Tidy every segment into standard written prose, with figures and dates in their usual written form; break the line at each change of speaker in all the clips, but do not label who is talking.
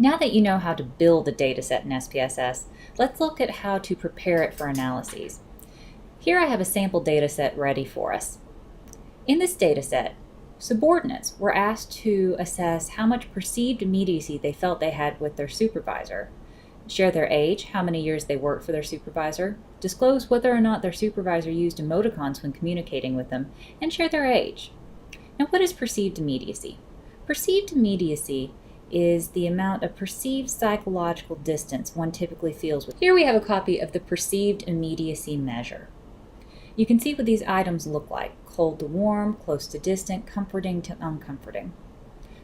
Now that you know how to build a dataset in SPSS, let's look at how to prepare it for analyses. Here I have a sample dataset ready for us. In this dataset, subordinates were asked to assess how much perceived immediacy they felt they had with their supervisor, share their age, how many years they worked for their supervisor, disclose whether or not their supervisor used emoticons when communicating with them, and share their age. Now, what is perceived immediacy? Perceived immediacy is the amount of perceived psychological distance one typically feels with. Here we have a copy of the perceived immediacy measure. You can see what these items look like: cold to warm, close to distant, comforting to uncomforting.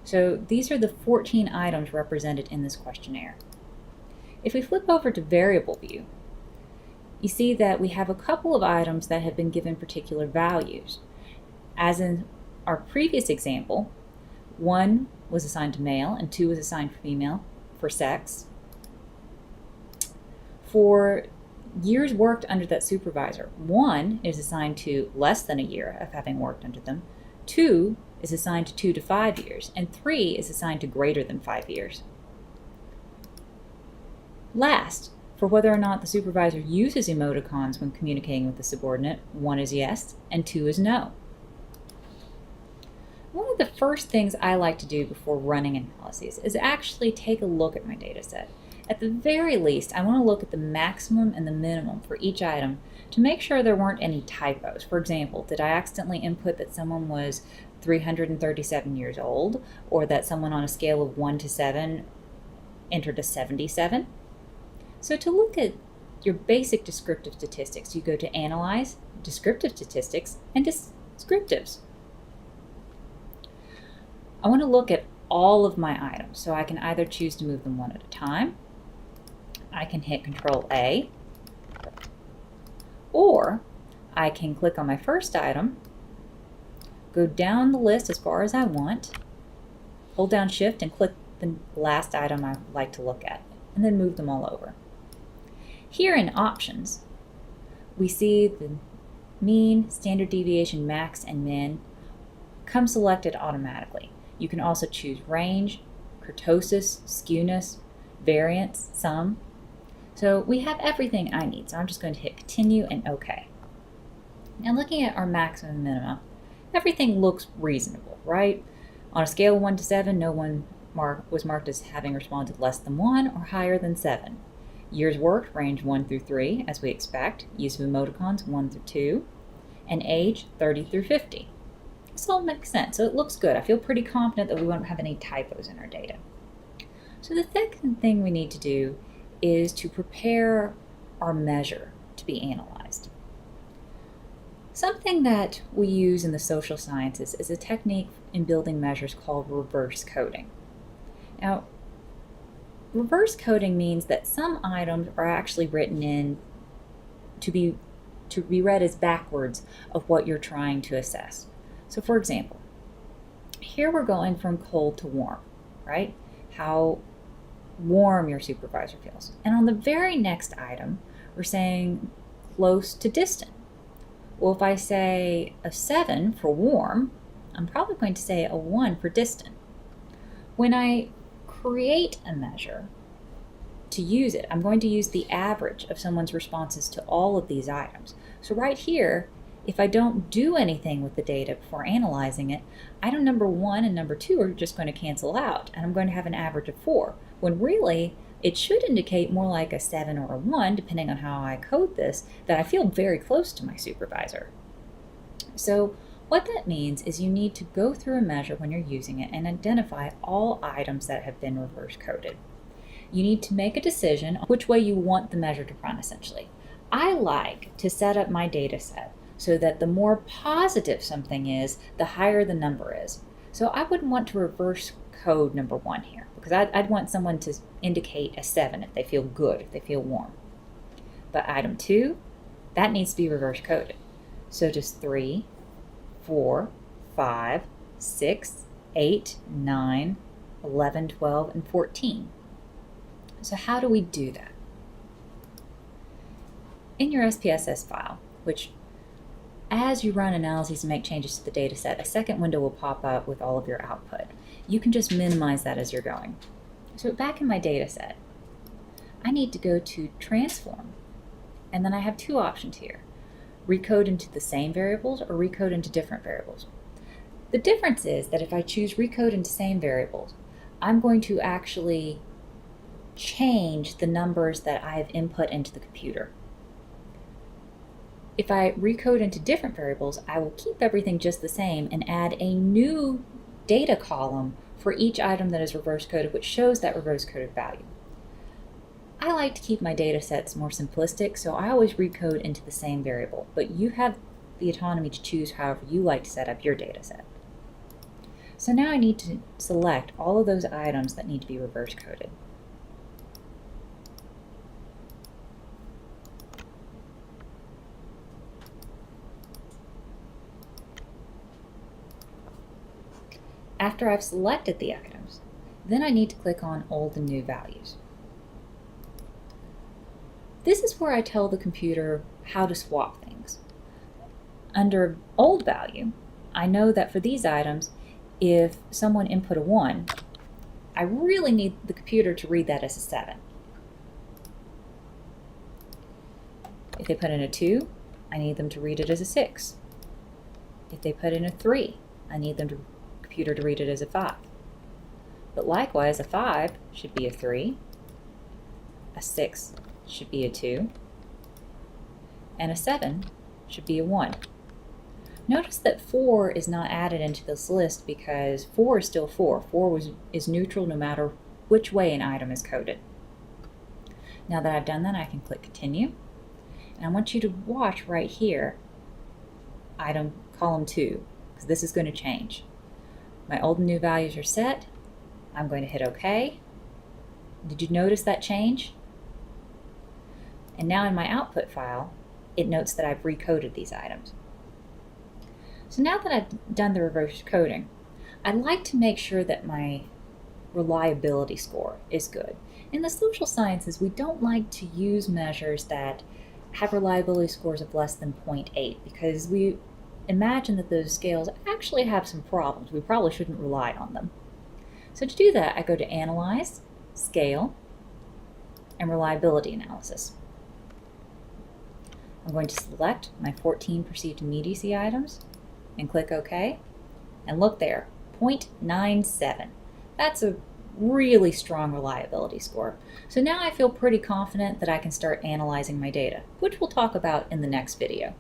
So these are the 14 items represented in this questionnaire. If we flip over to variable view, you see that we have a couple of items that have been given particular values. As in our previous example, 1 was assigned to male and 2 was assigned to female for sex. For years worked under that supervisor, 1 is assigned to less than a year of having worked under them, 2 is assigned to 2 to 5 years, and 3 is assigned to greater than 5 years. Last, for whether or not the supervisor uses emoticons when communicating with the subordinate, 1 is yes and 2 is no. One of the first things I like to do before running analyses is actually take a look at my data set. At the very least, I want to look at the maximum and the minimum for each item to make sure there weren't any typos. For example, did I accidentally input that someone was 337 years old, or that someone on a scale of 1 to 7 entered a 77? So to look at your basic descriptive statistics, you go to Analyze, Descriptive Statistics, and Descriptives. I want to look at all of my items, so I can either choose to move them one at a time, I can hit Control A, or I can click on my first item, go down the list as far as I want, hold down Shift and click the last item I would like to look at, and then move them all over. Here in Options, we see the mean, standard deviation, max, and min come selected automatically. You can also choose range, kurtosis, skewness, variance, sum. So we have everything I need, so I'm just going to hit Continue and OK. Now looking at our maximum and minimum, everything looks reasonable, right? On a scale of 1 to 7, no one was marked as having responded less than 1 or higher than 7. Years worked range 1 through 3, as we expect. Use of emoticons 1 through 2. And age 30 through 50. This all makes sense, so it looks good. I feel pretty confident that we won't have any typos in our data. So the second thing we need to do is to prepare our measure to be analyzed. Something that we use in the social sciences is a technique in building measures called reverse coding. Now, reverse coding means that some items are actually written in to be read as backwards of what you're trying to assess. So for example, here we're going from cold to warm, right? How warm your supervisor feels. And on the very next item, we're saying close to distant. Well, if I say a 7 for warm, I'm probably going to say a 1 for distant. When I create a measure to use it, I'm going to use the average of someone's responses to all of these items. So right here, if I don't do anything with the data before analyzing it, item number 1 and number 2 are just going to cancel out, and I'm going to have an average of 4, when really it should indicate more like a 7 or a 1, depending on how I code this, that I feel very close to my supervisor. So what that means is you need to go through a measure when you're using it and identify all items that have been reverse coded. You need to make a decision on which way you want the measure to run, essentially. I like to set up my data set so that the more positive something is, the higher the number is. So I wouldn't want to reverse code number 1 here, because I'd want someone to indicate a 7 if they feel good, if they feel warm. But item 2, that needs to be reverse coded. So does 3, 4, 5, 6, 8, 9, 11, 12, and 14. So how do we do that? In your SPSS file, which as you run analyses and make changes to the data set, a second window will pop up with all of your output. You can just minimize that as you're going. So back in my data set, I need to go to transform, and then I have two options here: recode into the same variables or recode into different variables. The difference is that if I choose recode into same variables, I'm going to actually change the numbers that I have input into the computer. If I recode into different variables, I will keep everything just the same and add a new data column for each item that is reverse coded, which shows that reverse coded value. I like to keep my data sets more simplistic, so I always recode into the same variable, but you have the autonomy to choose however you like to set up your data set. So now I need to select all of those items that need to be reverse coded. After I've selected the items, then I need to click on Old and New Values. This is where I tell the computer how to swap things. Under Old Value, I know that for these items, if someone input a 1, I really need the computer to read that as a 7. If they put in a 2, I need them to read it as a 6. If they put in a 3, I need the computer to read it as a 5. But likewise, a 5 should be a 3, a 6 should be a 2, and a 7 should be a 1. Notice that 4 is not added into this list because 4 is still 4. 4 is neutral no matter which way an item is coded. Now that I've done that, I can click Continue. And I want you to watch right here, item column 2, because this is going to change. My old and new values are set. I'm going to hit OK. Did you notice that change? And now in my output file, it notes that I've recoded these items. So now that I've done the reverse coding, I'd like to make sure that my reliability score is good. In the social sciences, we don't like to use measures that have reliability scores of less than 0.8 because we imagine that those scales actually have some problems. We probably shouldn't rely on them. So to do that, I go to Analyze, Scale, and Reliability Analysis. I'm going to select my 14 perceived immediacy items and click OK. And look there, 0.97. That's a really strong reliability score. So now I feel pretty confident that I can start analyzing my data, which we'll talk about in the next video.